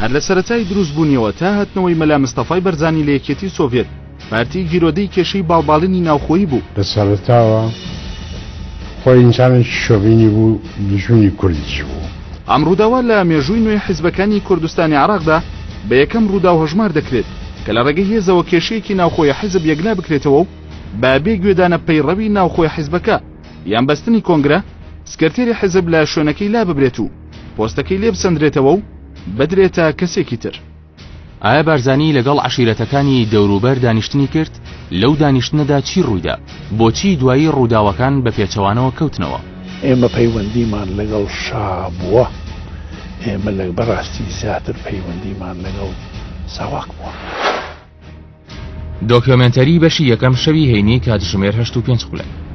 هەر لە سەرەتای دروستبوونیەوە تا هاتنەوەی مەلا مستەفای بەرزانی لە یەکێتی سۆڤێت پارتی گیرۆدەی کێشەی باڵباڵینی ناوخۆیی بوو. لە سەرەتاوە خۆی ئینسانێکی شۆڤینی بوو، دژمنی کوردیش بوو. ئەم ڕووداوە لە مێژووی نوێی حیزبەکانی کوردستانی عێراقدا بە یەکەم ڕوودا و هەژمار دەکرێت کە لە ڕێگەی هێزەوە کێشەیەکی ناوخۆی حیزب یەکلا بکرێتەوە و بابێ گوێدانە پەیڕەوی ناوخۆی حیزبەکە یان بەستنی کۆنگرە سکرتێری حیزب لە شوێنەکەی لا ببرێت و پۆستەکەی لێ بسەندرێتەوە و بدرێتە کەسێکی تر. ئایا بارزانی لەگەڵ عشیرەتەکانی دەوروبەر دانیشتنی کرد؟ لەو دانیشتنەدا چی ڕوویدا؟ بۆچی دوایی ڕووداوەکان بە پێچەوانەوە کەوتنەوە؟ ئێمە پەیوەندیمان لەگەڵ شا بووە، ئێمە لە بەڕاستی زیاتر پەیوەندیمان لەگەڵ ساواک بووە. دۆکیۆمنتەری بەشی یەکەم شەوی هەینی کاتژمێر 8:05